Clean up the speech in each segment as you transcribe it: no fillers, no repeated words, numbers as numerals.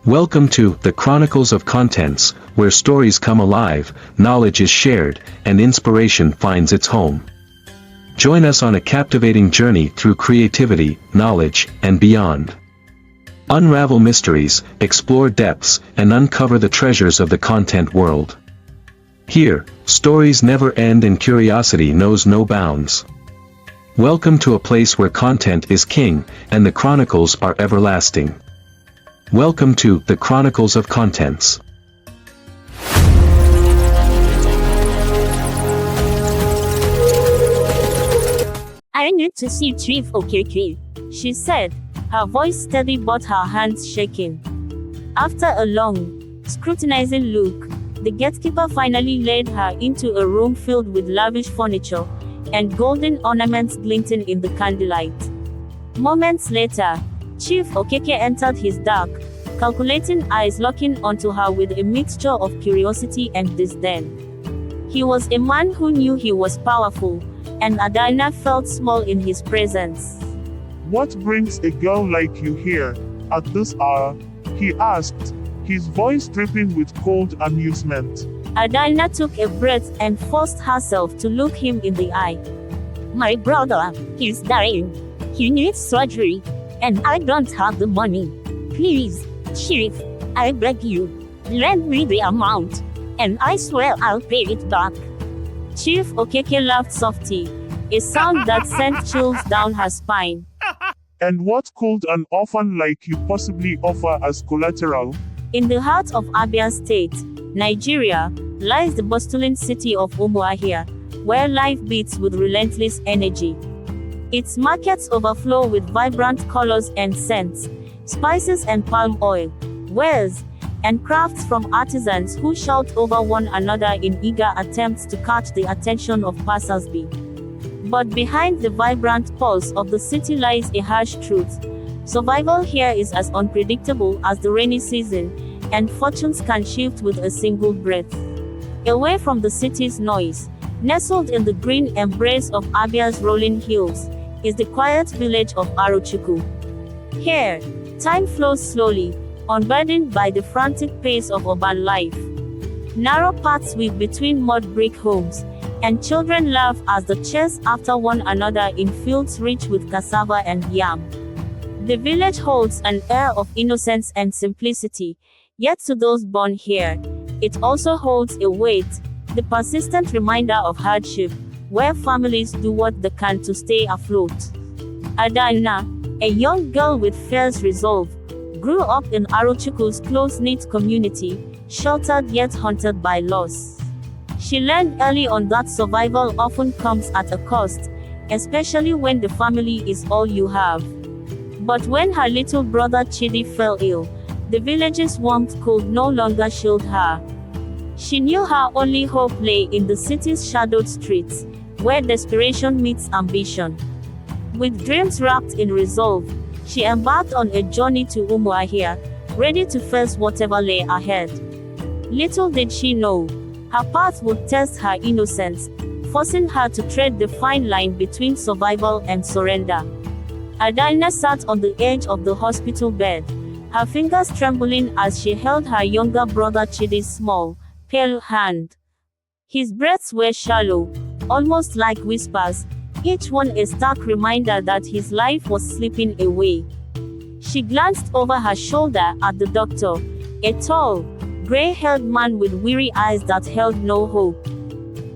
Welcome to The Chronicles of Contents, where stories come alive, knowledge is shared, and inspiration finds its home. Join us on a captivating journey through creativity, knowledge, and beyond. Unravel mysteries, explore depths, and uncover the treasures of the content world. Here, stories never end and curiosity knows no bounds. Welcome to a place where content is king, and the chronicles are everlasting. Welcome to The Chronicles of Contents. I need to see Chief Okeke, she said, her voice steady but her hands shaking. After a long, scrutinizing look, the gatekeeper finally led her into a room filled with lavish furniture and golden ornaments glinting in the candlelight. Moments later, Chief Okeke entered his dark, calculating eyes locking onto her with a mixture of curiosity and disdain. He was a man who knew he was powerful, and Adanna felt small in his presence. "What brings a girl like you here, at this hour?" he asked, his voice dripping with cold amusement. Adanna took a breath and forced herself to look him in the eye. "My brother, he's dying. He needs surgery, and I don't have the money. Please, Chief, I beg you, lend me the amount, and I swear I'll pay it back." Chief Okeke laughed softly, a sound that sent chills down her spine. "And what could an orphan like you possibly offer as collateral?" In the heart of Abia State, Nigeria, lies the bustling city of Umuahia, where life beats with relentless energy. Its markets overflow with vibrant colors and scents, spices and palm oil, wares, and crafts from artisans who shout over one another in eager attempts to catch the attention of passers-by. But behind the vibrant pulse of the city lies a harsh truth. Survival here is as unpredictable as the rainy season, and fortunes can shift with a single breath. Away from the city's noise, nestled in the green embrace of Abia's rolling hills, is the quiet village of Arochukwu. Here, time flows slowly, unburdened by the frantic pace of urban life. Narrow paths weave between mud brick homes, and children laugh as they chase after one another in fields rich with cassava and yam. The village holds an air of innocence and simplicity, yet to those born here, it also holds a weight, the persistent reminder of hardship, where families do what they can to stay afloat. Adanna, a young girl with fierce resolve, grew up in Arochukwu's close-knit community, sheltered yet haunted by loss. She learned early on that survival often comes at a cost, especially when the family is all you have. But when her little brother Chidi fell ill, the village's warmth could no longer shield her. She knew her only hope lay in the city's shadowed streets, where desperation meets ambition. With dreams wrapped in resolve, she embarked on a journey to Umuahia, ready to face whatever lay ahead. Little did she know, her path would test her innocence, forcing her to tread the fine line between survival and surrender. Adanna sat on the edge of the hospital bed, her fingers trembling as she held her younger brother Chidi's small, pale hand. His breaths were shallow, almost like whispers, each one a stark reminder that his life was slipping away. She glanced over her shoulder at the doctor, a tall, gray-haired man with weary eyes that held no hope.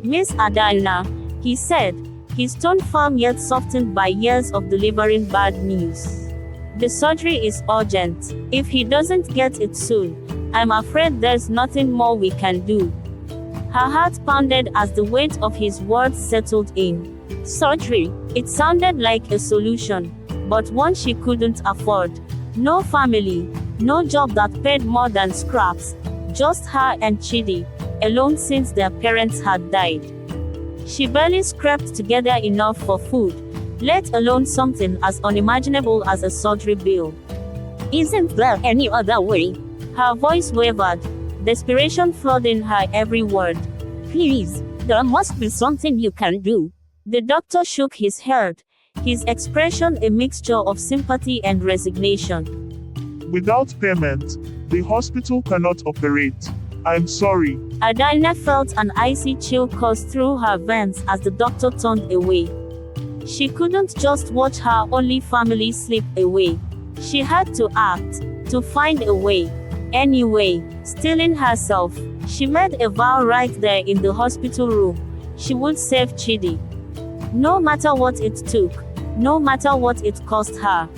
"Miss Adanna," he said, his tone firm yet softened by years of delivering bad news. "The surgery is urgent. If he doesn't get it soon, I'm afraid there's nothing more we can do." Her heart pounded as the weight of his words settled in. Surgery, it sounded like a solution, but one she couldn't afford. No family, no job that paid more than scraps, just her and Chidi, alone since their parents had died. She barely scraped together enough for food, let alone something as unimaginable as a surgery bill. "Isn't there any other way?" Her voice wavered, desperation flooding her every word. "Please, there must be something you can do." The doctor shook his head, his expression a mixture of sympathy and resignation. "Without payment, The hospital cannot operate. I'm sorry. Adanna felt an icy chill course through her veins as the doctor turned away. She couldn't just watch her only family slip away. She had to act, to find a way. Anyway, steeling herself, she made a vow right there in the hospital room. She would save Chidi. No matter what it took, no matter what it cost her.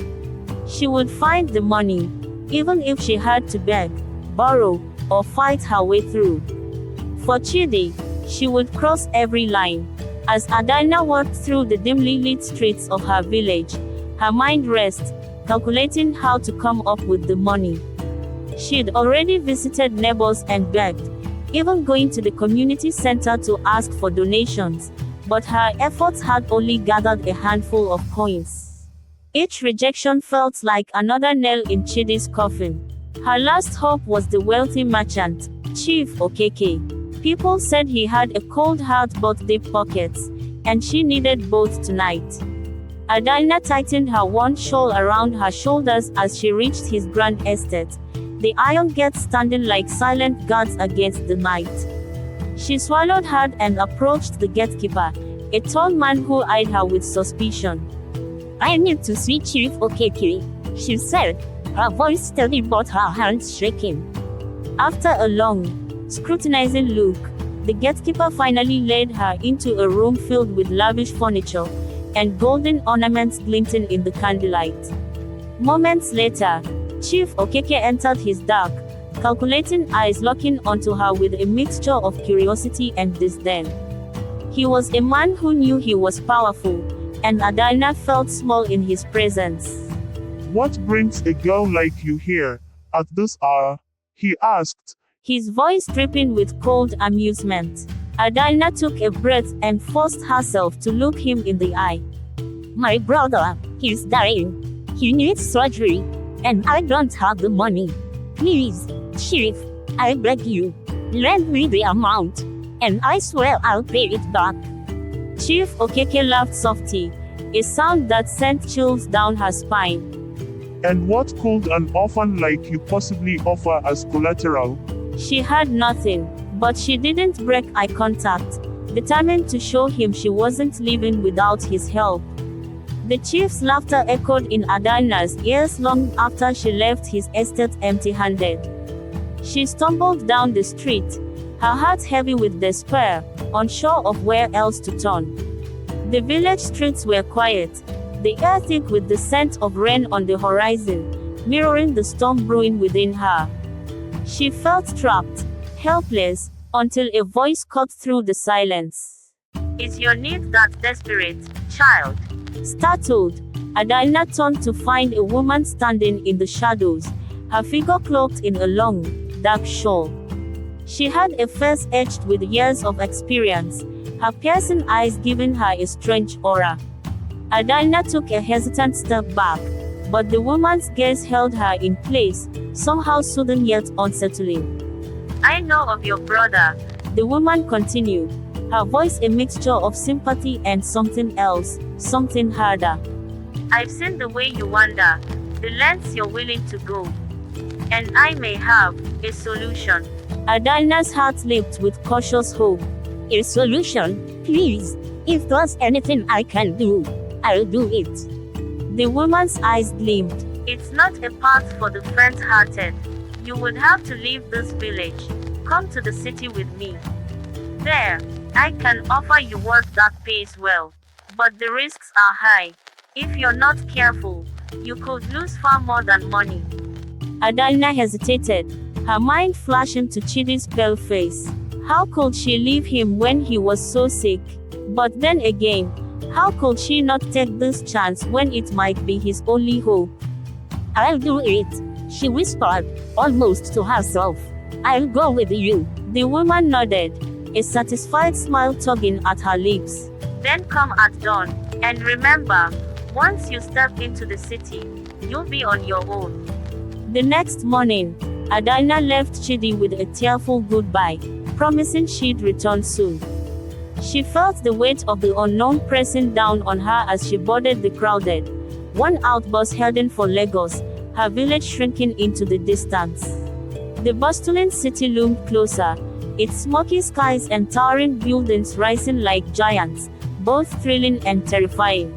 She would find the money, even if she had to beg, borrow, or fight her way through. For Chidi, she would cross every line. As Adanna walked through the dimly lit streets of her village, her mind raced, calculating how to come up with the money. She'd already visited neighbors and begged, even going to the community center to ask for donations, but her efforts had only gathered a handful of coins. Each rejection felt like another nail in Chidi's coffin. Her last hope was the wealthy merchant, Chief Okeke. People said he had a cold heart but deep pockets, and she needed both tonight. Adanna tightened her worn shawl around her shoulders as she reached his grand estate, the iron gates standing like silent guards against the night. She swallowed hard and approached the gatekeeper, a tall man who eyed her with suspicion. "I need to see Chief Okeke," she said, her voice steady but her hands shaking. After a long, scrutinizing look, the gatekeeper finally led her into a room filled with lavish furniture and golden ornaments glinting in the candlelight. Moments later, Chief Okeke entered his dark, calculating eyes locking onto her with a mixture of curiosity and disdain. He was a man who knew he was powerful, and Adanna felt small in his presence. What brings a girl like you here, at this hour? He asked. His voice dripping with cold amusement. Adanna took a breath and forced herself to look him in the eye. "My brother, he's dying. He needs surgery, and I don't have the money. Please, Chief, I beg you, lend me the amount, and I swear I'll pay it back." Chief Okeke laughed softly, a sound that sent chills down her spine. "And what could an orphan like you possibly offer as collateral?" She had nothing, but she didn't break eye contact, determined to show him she wasn't leaving without his help. The chief's laughter echoed in Adanna's ears long after she left his estate empty-handed. She stumbled down the street, her heart heavy with despair, unsure of where else to turn. The village streets were quiet, the air thick with the scent of rain on the horizon, mirroring the storm brewing within her. She felt trapped, helpless, until a voice cut through the silence. "Is your need that desperate, child?" Startled, Adanna turned to find a woman standing in the shadows, her figure cloaked in a long, dark shawl. She had a face etched with years of experience, her piercing eyes giving her a strange aura. Adanna took a hesitant step back, but the woman's gaze held her in place, somehow soothing yet unsettling. "I know of your brother," the woman continued, her voice a mixture of sympathy and something else, something harder. "I've seen the way you wander, the lengths you're willing to go. And I may have a solution." Adanna's heart leaped with cautious hope. "A solution? Please, if there's anything I can do, I'll do it." The woman's eyes gleamed. "It's not a path for the faint-hearted. You would have to leave this village. Come to the city with me. There, I can offer you work that pays well. But the risks are high. If you're not careful, you could lose far more than money." Adanna hesitated, her mind flashing to Chidi's pale face. How could she leave him when he was so sick? But then again, how could she not take this chance when it might be his only hope? "I'll do it," she whispered, almost to herself. "I'll go with you." The woman nodded, a satisfied smile tugging at her lips. "Then come at dawn. And remember, once you step into the city, you'll be on your own." The next morning, Adanna left Chidi with a tearful goodbye, promising she'd return soon. She felt the weight of the unknown pressing down on her as she boarded the crowded, worn-out bus heading for Lagos, her village shrinking into the distance. The bustling city loomed closer, its smoky skies and towering buildings rising like giants, both thrilling and terrifying.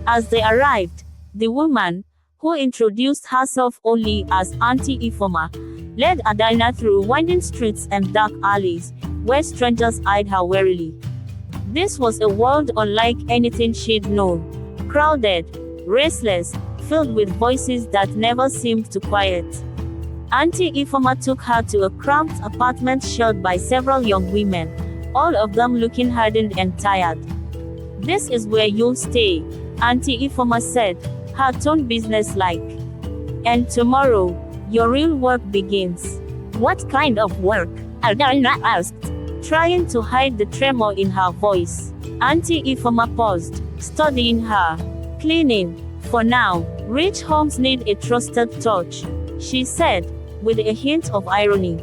As they arrived, the woman, who introduced herself only as Auntie Ifoma, led Adanna through winding streets and dark alleys, where strangers eyed her warily. This was a world unlike anything she'd known, crowded, restless, filled with voices that never seemed to quiet. Auntie Ifoma took her to a cramped apartment shared by several young women, all of them looking hardened and tired. "This is where you'll stay," Auntie Ifoma said, her tone businesslike. "And tomorrow, your real work begins." What kind of work? Adanna asked, trying to hide the tremor in her voice. Auntie Ifoma paused, studying her. "Cleaning, for now. Rich homes need a trusted touch," she said, with a hint of irony.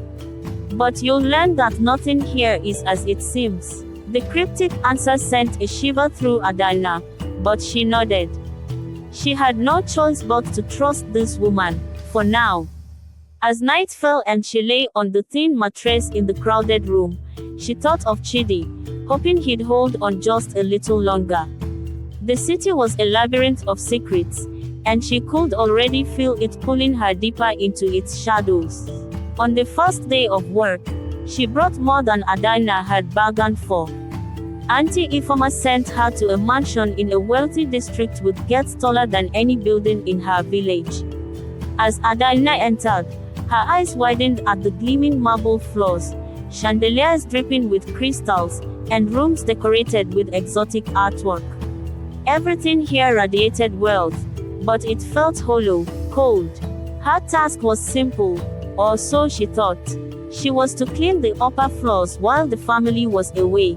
"But you'll learn that nothing here is as it seems." The cryptic answer sent a shiver through Adanna, but she nodded. She had no choice but to trust this woman, for now. As night fell and she lay on the thin mattress in the crowded room, she thought of Chidi, hoping he'd hold on just a little longer. The city was a labyrinth of secrets, and she could already feel it pulling her deeper into its shadows. On the first day of work, she brought more than Adanna had bargained for. Auntie Ifoma sent her to a mansion in a wealthy district with gates taller than any building in her village. As Adanna entered, her eyes widened at the gleaming marble floors, chandeliers dripping with crystals, and rooms decorated with exotic artwork. Everything here radiated wealth, but it felt hollow, cold. Her task was simple, or so she thought. She was to clean the upper floors while the family was away.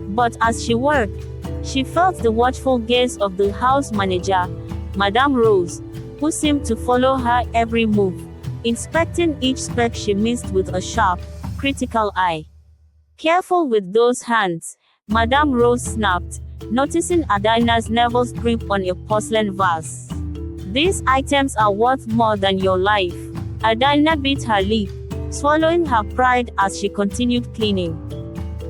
But as she worked, she felt the watchful gaze of the house manager, Madame Rose, who seemed to follow her every move, inspecting each speck she missed with a sharp, critical eye. "Careful with those hands," Madame Rose snapped, noticing Adanna's nervous grip on a porcelain vase. "These items are worth more than your life." Adanna bit her lip, swallowing her pride as she continued cleaning.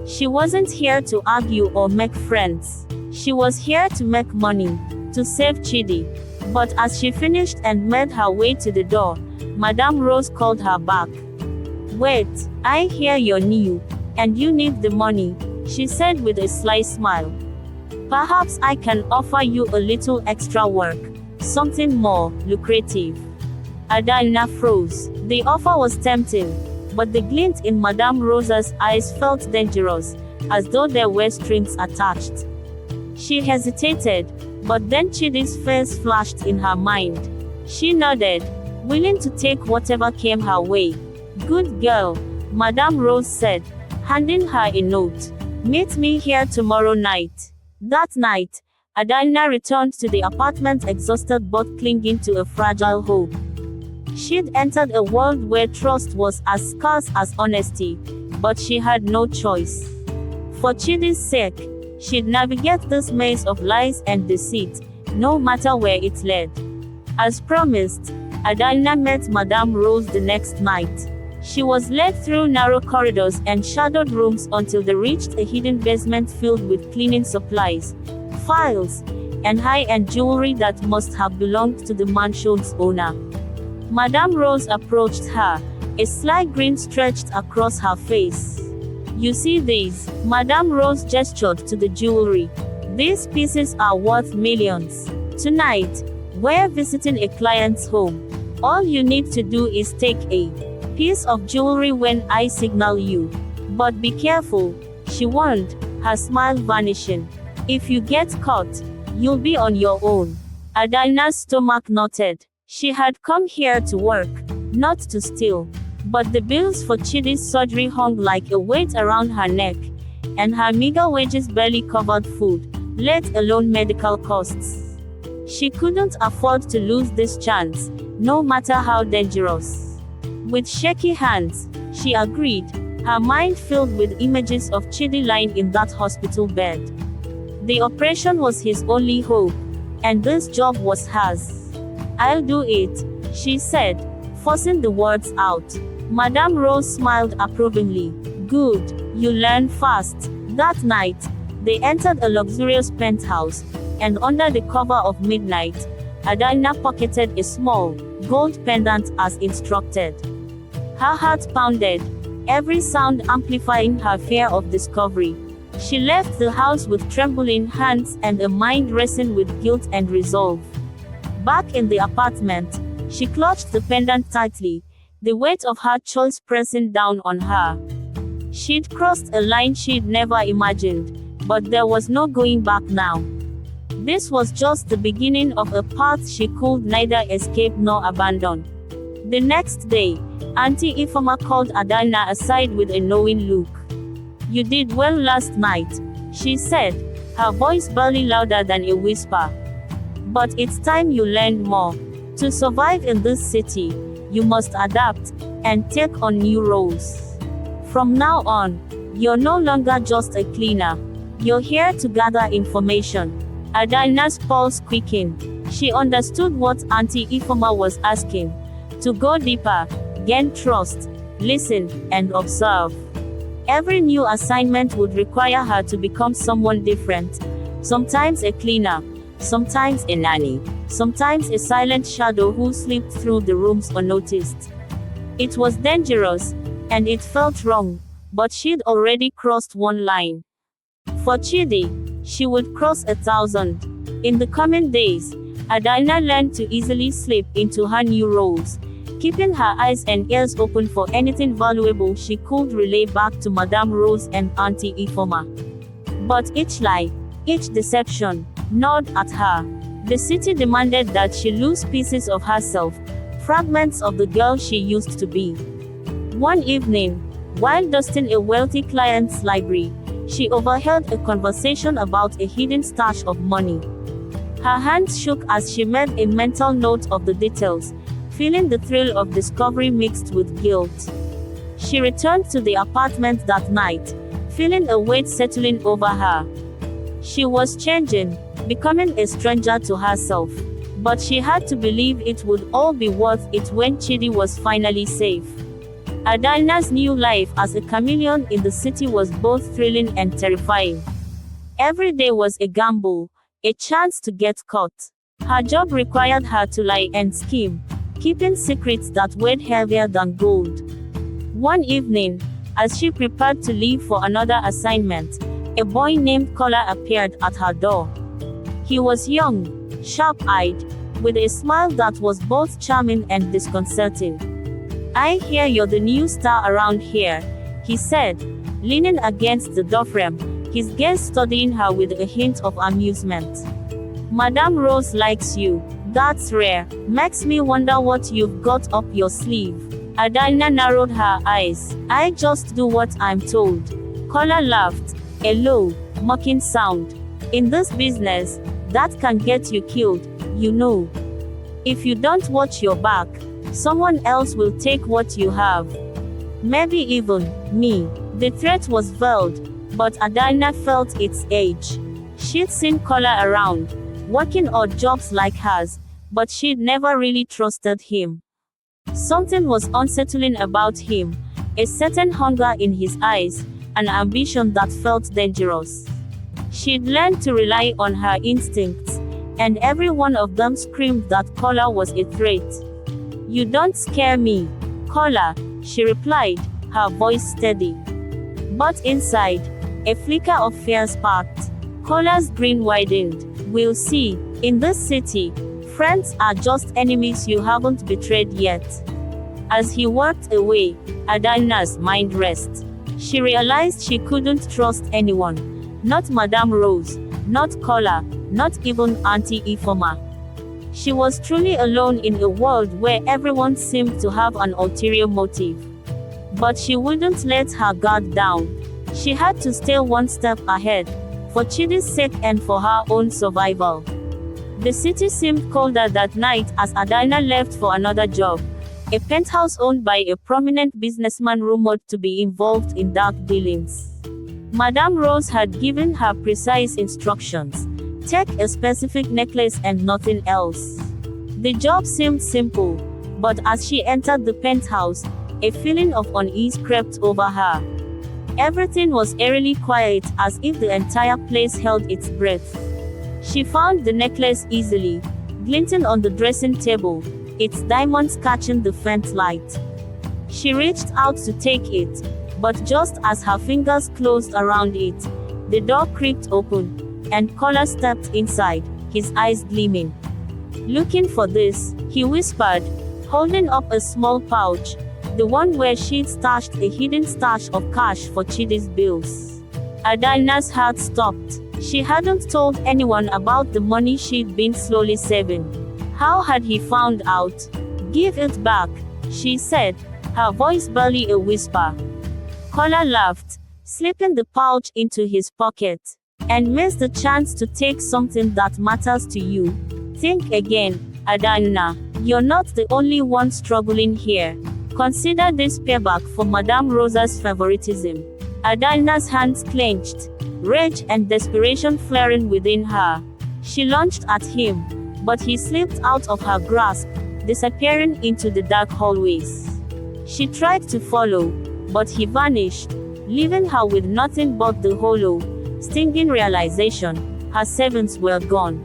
She wasn't here to argue or make friends. She was here to make money, to save Chidi. But as she finished and made her way to the door, Madame Rose called her back. "Wait, I hear you're new, and you need the money," she said with a sly smile. "Perhaps I can offer you a little extra work, something more lucrative." Adanna froze. The offer was tempting, but the glint in Madame Rosa's eyes felt dangerous, as though there were strings attached. She hesitated, but then Chidi's face flashed in her mind. She nodded, willing to take whatever came her way. "Good girl," Madame Rose said, handing her a note. "Meet me here tomorrow night." That night, Adanna returned to the apartment exhausted but clinging to a fragile hope. She'd entered a world where trust was as scarce as honesty, but she had no choice. For Chidi's sake, she'd navigate this maze of lies and deceit, no matter where it led. As promised, Adanna met Madame Rose the next night. She was led through narrow corridors and shadowed rooms until they reached a hidden basement filled with cleaning supplies, files, and high-end jewelry that must have belonged to the mansion's owner. Madame Rose approached her, a sly grin stretched across her face. "You see these?" Madame Rose gestured to the jewelry. "These pieces are worth millions. Tonight, we're visiting a client's home. All you need to do is take a piece of jewelry when I signal you. But be careful," she warned, her smile vanishing. "If you get caught, you'll be on your own." Adanna's stomach knotted. She had come here to work, not to steal. But the bills for Chidi's surgery hung like a weight around her neck, and her meager wages barely covered food, let alone medical costs. She couldn't afford to lose this chance, no matter how dangerous. With shaky hands, she agreed, her mind filled with images of Chidi lying in that hospital bed. The operation was his only hope, and this job was hers. "I'll do it," she said, forcing the words out. Madame Rose smiled approvingly. Good, you learn fast. That night, they entered a luxurious penthouse, and under the cover of midnight, Adanna pocketed a small, gold pendant as instructed. Her heart pounded, every sound amplifying her fear of discovery. She left the house with trembling hands and a mind racing with guilt and resolve. Back in the apartment, she clutched the pendant tightly, the weight of her choice pressing down on her. She'd crossed a line she'd never imagined, but there was no going back now. This was just the beginning of a path she could neither escape nor abandon. The next day, Auntie Ifeoma called Adanna aside with a knowing look. "You did well last night," she said, her voice barely louder than a whisper. "But it's time you learned more. To survive in this city, you must adapt and take on new roles. From now on, you're no longer just a cleaner. You're here to gather information." Adanna's pulse quickened. She understood what Auntie Ifeoma was asking. To go deeper, gain trust, listen, and observe. Every new assignment would require her to become someone different. Sometimes a cleaner, sometimes a nanny, sometimes a silent shadow who slipped through the rooms unnoticed. It was dangerous, and it felt wrong, but she'd already crossed one line. For Chidi, she would cross 1,000. In the coming days, Adanna learned to easily slip into her new roles, keeping her eyes and ears open for anything valuable she could relay back to Madame Rose and Auntie Ifeoma. But each lie, each deception, gnawed at her. The city demanded that she lose pieces of herself, fragments of the girl she used to be. One evening, while dusting a wealthy client's library, she overheard a conversation about a hidden stash of money. Her hands shook as she made a mental note of the details, feeling the thrill of discovery mixed with guilt. She returned to the apartment that night, feeling a weight settling over her. She was changing, becoming a stranger to herself. But she had to believe it would all be worth it when Chidi was finally safe. Adanna's new life as a chameleon in the city was both thrilling and terrifying. Every day was a gamble, a chance to get caught. Her job required her to lie and scheme, keeping secrets that weighed heavier than gold. One evening, as she prepared to leave for another assignment, a boy named Kola appeared at her door. He was young, sharp-eyed, with a smile that was both charming and disconcerting. "I hear you're the new star around here," he said, leaning against the doorframe, his gaze studying her with a hint of amusement. "Madame Rose likes you. That's rare. Makes me wonder what you've got up your sleeve." Adanna narrowed her eyes. "I just do what I'm told." Kola laughed, a low, mocking sound. "In this business, that can get you killed, you know. If you don't watch your back, someone else will take what you have. Maybe even me." The threat was veiled, but Adanna felt its edge. She'd seen Kola around, working odd jobs like hers, but she'd never really trusted him. Something was unsettling about him, a certain hunger in his eyes, an ambition that felt dangerous. She'd learned to rely on her instincts, and every one of them screamed that Kola was a threat. "You don't scare me, Kola," she replied, her voice steady. But inside, a flicker of fear sparked. Kola's grin widened. "We'll see. In this city, friends are just enemies you haven't betrayed yet." As he walked away, Adanna's mind raced. She realized she couldn't trust anyone. Not Madame Rose, not Kola, not even Auntie Ifeoma. She was truly alone in a world where everyone seemed to have an ulterior motive. But she wouldn't let her guard down. She had to stay one step ahead, for Chidi's sake and for her own survival. The city seemed colder that night as Adanna left for another job, a penthouse owned by a prominent businessman rumored to be involved in dark dealings. Madame Rose had given her precise instructions: take a specific necklace and nothing else. The job seemed simple, but as she entered the penthouse, A feeling of unease crept over her. Everything was eerily quiet, as if the entire place held its breath. She found the necklace easily, glinting on the dressing table, its diamonds catching the faint light. She reached out to take it, but just as her fingers closed around it, the door creaked open, and Kola stepped inside, his eyes gleaming. "Looking for this," he whispered, holding up a small pouch, the one where she'd stashed a hidden stash of cash for Chidi's bills. Adanna's heart stopped. She hadn't told anyone about the money she'd been slowly saving. How had he found out? "Give it back," she said, her voice barely a whisper. Kola laughed, slipping the pouch into his pocket. "And missed the chance to take something that matters to you. Think again, Adanna. You're not the only one struggling here. Consider this payback for Madame Rosa's favoritism." Adanna's hands clenched, rage and desperation flaring within her. She lunged at him, but he slipped out of her grasp, disappearing into the dark hallways. She tried to follow, but he vanished, leaving her with nothing but the hollow, stinging realization her savings were gone.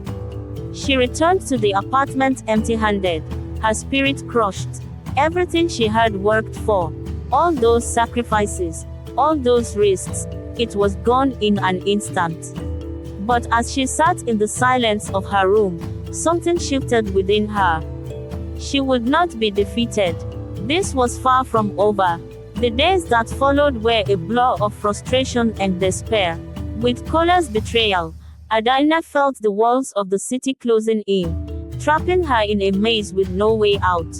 She returned to the apartment empty-handed, her spirit crushed. Everything she had worked for, all those sacrifices, all those risks, it was gone in an instant. But as she sat in the silence of her room, something shifted within her. She would not be defeated. This was far from over. The days that followed were a blur of frustration and despair. With Kola's betrayal, Adanna felt the walls of the city closing in, trapping her in a maze with no way out.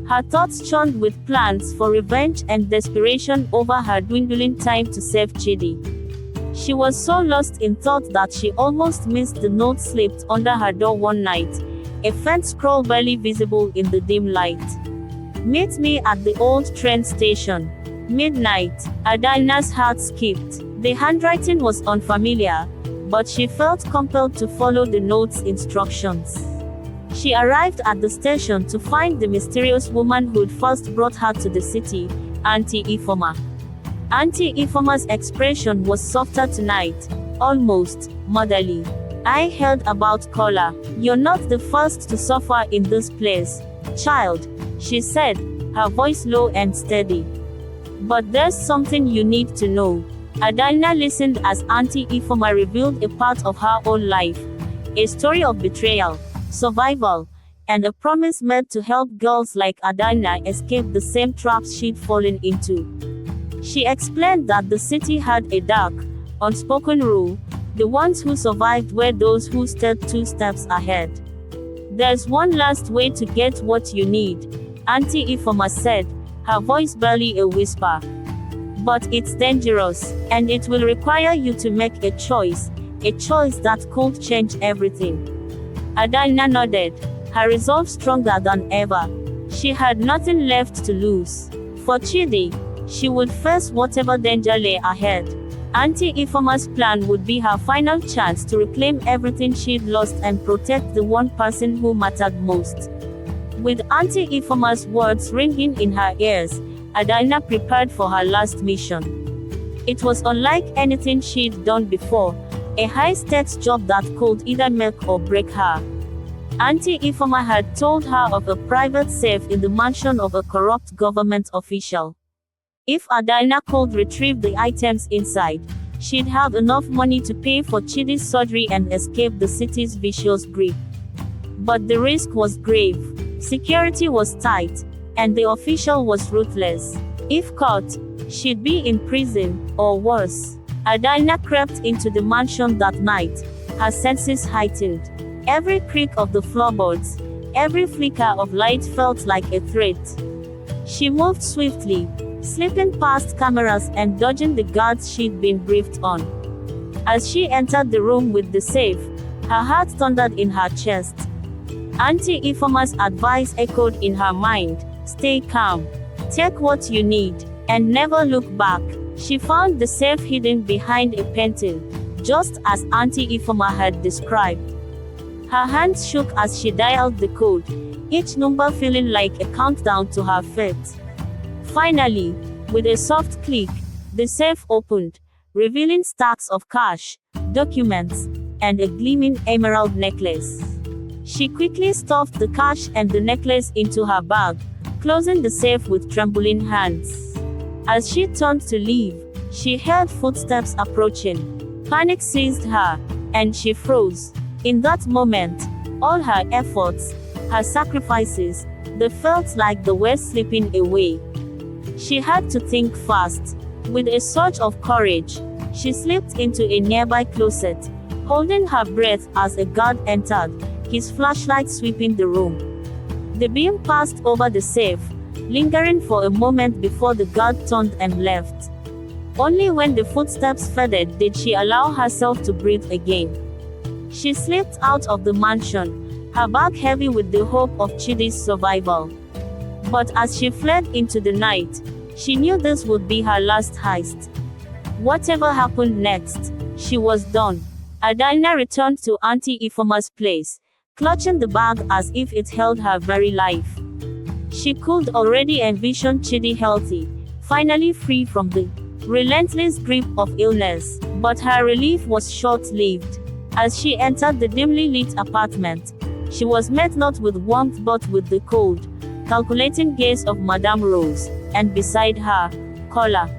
Her thoughts churned with plans for revenge and desperation over her dwindling time to save Chidi. She was so lost in thought that she almost missed the note slipped under her door one night, a faint scroll barely visible in the dim light. "Meet me at the old train station. Midnight." Adanna's heart skipped. The handwriting was unfamiliar, but she felt compelled to follow the note's instructions. She arrived at the station to find the mysterious woman who'd first brought her to the city, Auntie Ifoma. Auntie Ifoma's expression was softer tonight, almost motherly. "I heard about Kola. You're not the first to suffer in this place, child," she said, her voice low and steady. "But there's something you need to know." Adanna listened as Auntie Ifoma revealed a part of her own life, a story of betrayal, survival, and a promise made to help girls like Adanna escape the same traps she'd fallen into. She explained that the city had a dark, unspoken rule: the ones who survived were those who stayed 2 steps ahead. "There's one last way to get what you need," Auntie Ifoma said, her voice barely a whisper. "But it's dangerous, and it will require you to make a choice that could change everything." Adanna nodded, her resolve stronger than ever. She had nothing left to lose. For Chidi, she would face whatever danger lay ahead. Auntie Ifoma's plan would be her final chance to reclaim everything she'd lost and protect the one person who mattered most. With Auntie Ifoma's words ringing in her ears, Adanna prepared for her last mission. It was unlike anything she'd done before, a high-stakes job that could either make or break her. Auntie Ifoma had told her of a private safe in the mansion of a corrupt government official. If Adanna could retrieve the items inside, she'd have enough money to pay for Chidi's surgery and escape the city's vicious grip. But the risk was grave. Security was tight, and the official was ruthless. If caught, she'd be in prison, or worse. Adanna crept into the mansion that night, her senses heightened. Every creak of the floorboards, every flicker of light felt like a threat. She moved swiftly, slipping past cameras and dodging the guards she'd been briefed on. As she entered the room with the safe, her heart thundered in her chest. Auntie Ifoma's advice echoed in her mind: stay calm, take what you need, and never look back. She found the safe hidden behind a painting, just as Auntie Ifoma had described. Her hands shook as she dialed the code, each number feeling like a countdown to her fate. Finally, with a soft click, the safe opened, revealing stacks of cash, documents, and a gleaming emerald necklace. She quickly stuffed the cash and the necklace into her bag, closing the safe with trembling hands. As she turned to leave, she heard footsteps approaching. Panic seized her, and she froze. In that moment, all her efforts, her sacrifices, they felt like they were slipping away. She had to think fast. With a surge of courage, she slipped into a nearby closet, holding her breath as a guard entered, his flashlight sweeping the room. The beam passed over the safe, lingering for a moment before the guard turned and left. Only when the footsteps faded did she allow herself to breathe again. She slipped out of the mansion, her bag heavy with the hope of Chidi's survival. But as she fled into the night, she knew this would be her last heist. Whatever happened next, she was done. Adanna returned to Auntie Ifeoma's place, clutching the bag as if it held her very life. She could already envision Chidi healthy, finally free from the relentless grip of illness, but her relief was short-lived. As she entered the dimly lit apartment, she was met not with warmth but with the cold, calculating gaze of Madame Rose, and beside her, Kola.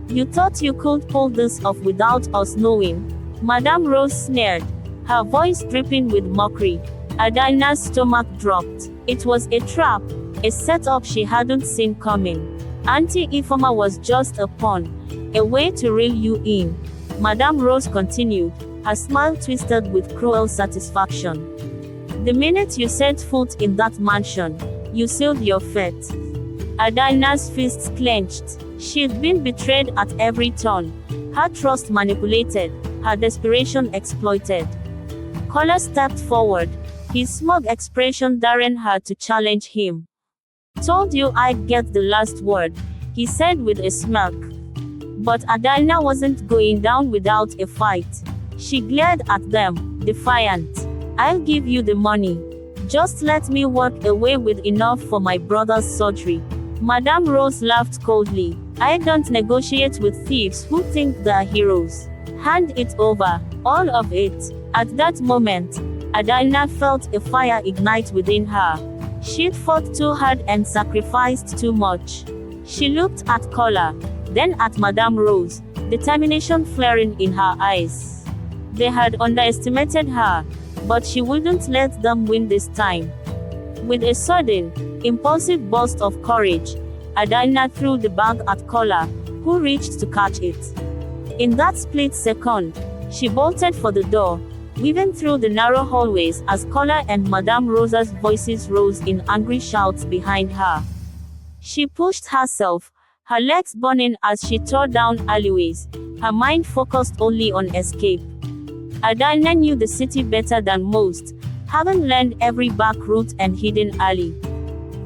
"You thought you could pull this off without us knowing?" Madame Rose sneered, her voice dripping with mockery. Adanna's stomach dropped. It was a trap, a setup she hadn't seen coming. Auntie Ifeoma was just a pawn, a way to reel you in. Madame Rose continued, her smile twisted with cruel satisfaction. "The minute you set foot in that mansion, you sealed your fate." Adanna's fists clenched. She'd been betrayed at every turn, her trust manipulated, her desperation exploited. Kola stepped forward, his smug expression daring her to challenge him. "Told you I'd get the last word," he said with a smirk. But Adanna wasn't going down without a fight. She glared at them, defiant. "I'll give you the money. Just let me walk away with enough for my brother's surgery." Madame Rose laughed coldly. "I don't negotiate with thieves who think they're heroes. Hand it over, all of it." At that moment, Adanna felt a fire ignite within her. She'd fought too hard and sacrificed too much. She looked at Kola, then at Madame Rose, determination flaring in her eyes. They had underestimated her, but she wouldn't let them win this time. With a sudden, impulsive burst of courage, Adanna threw the bag at Kola, who reached to catch it. In that split second, she bolted for the door, weaving through the narrow hallways as Kola and Madame Rosa's voices rose in angry shouts behind her. She pushed herself, her legs burning as she tore down alleyways, her mind focused only on escape. Adanna knew the city better than most, having learned every back route and hidden alley.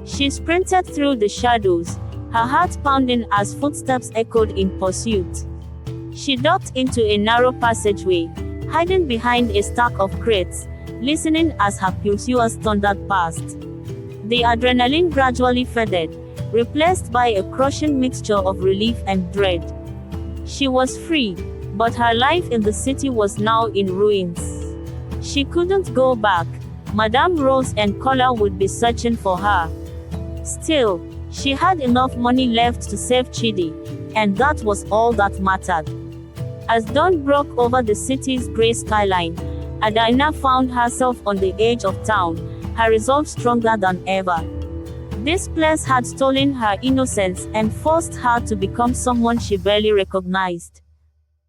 She sprinted through the shadows, her heart pounding as footsteps echoed in pursuit. She ducked into a narrow passageway, hiding behind a stack of crates, listening as her pursuers thundered past. The adrenaline gradually faded, replaced by a crushing mixture of relief and dread. She was free, but her life in the city was now in ruins. She couldn't go back. Madame Rose and Kola would be searching for her. Still, she had enough money left to save Chidi, and that was all that mattered. As dawn broke over the city's grey skyline, Adanna found herself on the edge of town, her resolve stronger than ever. This place had stolen her innocence and forced her to become someone she barely recognized.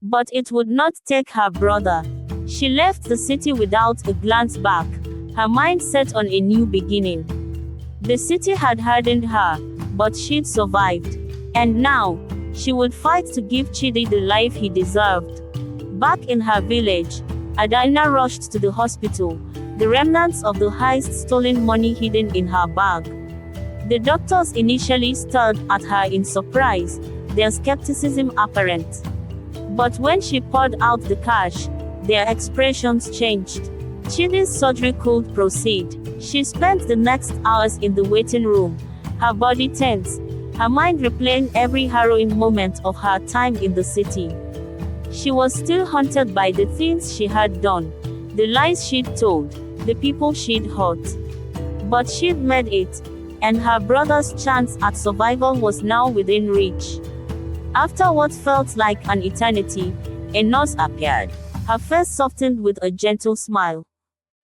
But it would not take her brother. She left the city without a glance back, her mind set on a new beginning. The city had hardened her, but she'd survived. And now, she would fight to give Chidi the life he deserved. Back in her village, Adanna rushed to the hospital, the remnants of the heist-stolen money hidden in her bag. The doctors initially stared at her in surprise, their skepticism apparent. But when she poured out the cash, their expressions changed. Chidi's surgery could proceed. She spent the next hours in the waiting room, her body tense, her mind replaying every harrowing moment of her time in the city. She was still haunted by the things she had done, the lies she'd told, the people she'd hurt. But she'd made it, and her brother's chance at survival was now within reach. After what felt like an eternity, a nurse appeared, her face softened with a gentle smile.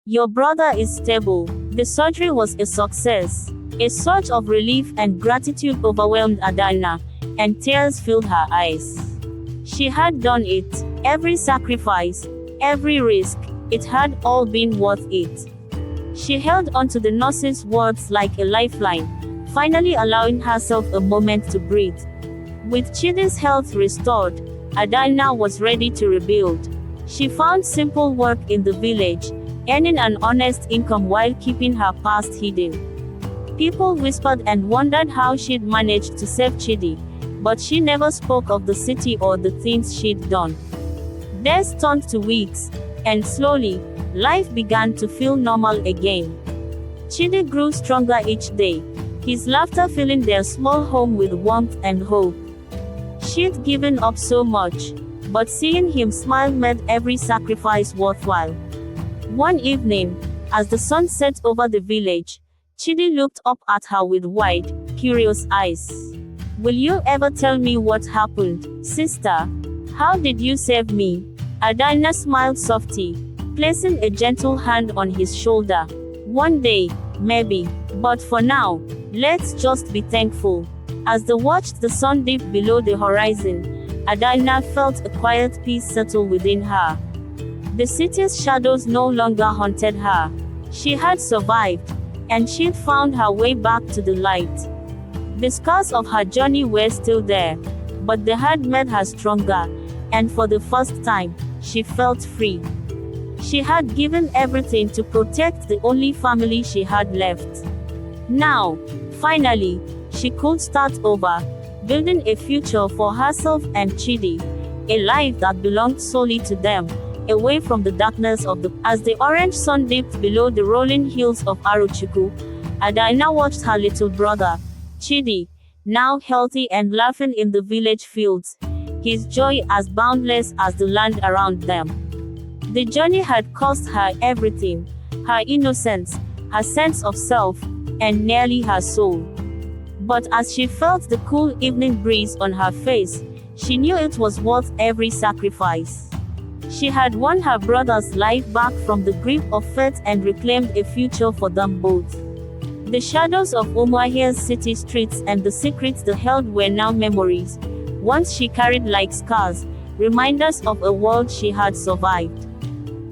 "Your brother is stable." The surgery was a success. A surge of relief and gratitude overwhelmed Adanna, and tears filled her eyes. She had done it. Every sacrifice, every risk, it had all been worth it. She held onto the nurse's words like a lifeline, finally allowing herself a moment to breathe. With Chidi's health restored, Adanna was ready to rebuild. She found simple work in the village, earning an honest income while keeping her past hidden. People whispered and wondered how she'd managed to save Chidi, but she never spoke of the city or the things she'd done. Days turned to weeks, and slowly, life began to feel normal again. Chidi grew stronger each day, his laughter filling their small home with warmth and hope. She'd given up so much, but seeing him smile made every sacrifice worthwhile. One evening, as the sun set over the village, Chidi looked up at her with wide, curious eyes. "Will you ever tell me what happened, sister? How did you save me?" Adanna smiled softly, placing a gentle hand on his shoulder. "One day, maybe, but for now, let's just be thankful." As they watched the sun dip below the horizon, Adanna felt a quiet peace settle within her. The city's shadows no longer haunted her. She had survived, and she'd found her way back to the light. The scars of her journey were still there, but they had made her stronger, and for the first time, she felt free. She had given everything to protect the only family she had left. Now, finally, she could start over, building a future for herself and Chidi, a life that belonged solely to them, away from the darkness of the. As the orange sun dipped below the rolling hills of Arochukwu, Adanna watched her little brother, Chidi, now healthy and laughing in the village fields, his joy as boundless as the land around them. The journey had cost her everything, her innocence, her sense of self, and nearly her soul. But as she felt the cool evening breeze on her face, she knew it was worth every sacrifice. She had won her brother's life back from the grip of fate and reclaimed a future for them both. The shadows of Umuahia's city streets and the secrets they held were now memories, once she carried like scars, reminders of a world she had survived.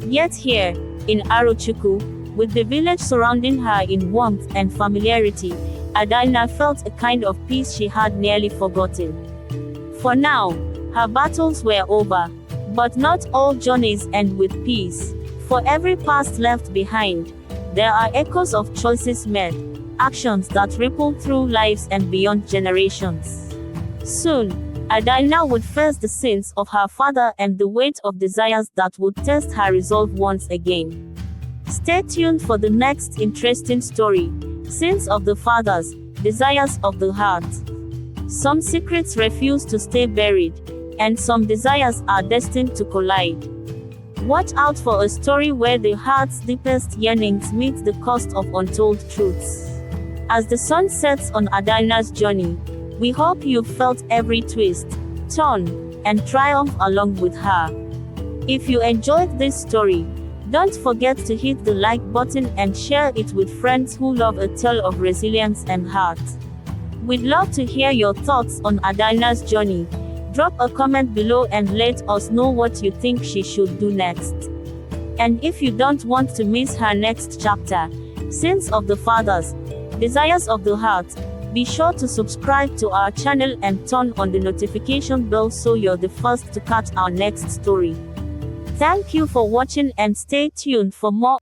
Yet here, in Arochukwu, with the village surrounding her in warmth and familiarity, Adanna felt a kind of peace she had nearly forgotten. For now, her battles were over, but not all journeys end with peace. For every past left behind, there are echoes of choices made, actions that ripple through lives and beyond generations. Soon, Adanna would face the sins of her father and the weight of desires that would test her resolve once again. Stay tuned for the next interesting story, Sins of the Fathers, Desires of the Heart. Some secrets refuse to stay buried, and some desires are destined to collide. Watch out for a story where the heart's deepest yearnings meet the cost of untold truths. As the sun sets on Adanna's journey, we hope you've felt every twist, turn, and triumph along with her. If you enjoyed this story, don't forget to hit the like button and share it with friends who love a tale of resilience and heart. We'd love to hear your thoughts on Adanna's journey. Drop a comment below and let us know what you think she should do next. And if you don't want to miss her next chapter, Sins of the Fathers, Desires of the Heart, be sure to subscribe to our channel and turn on the notification bell so you're the first to catch our next story. Thank you for watching and stay tuned for more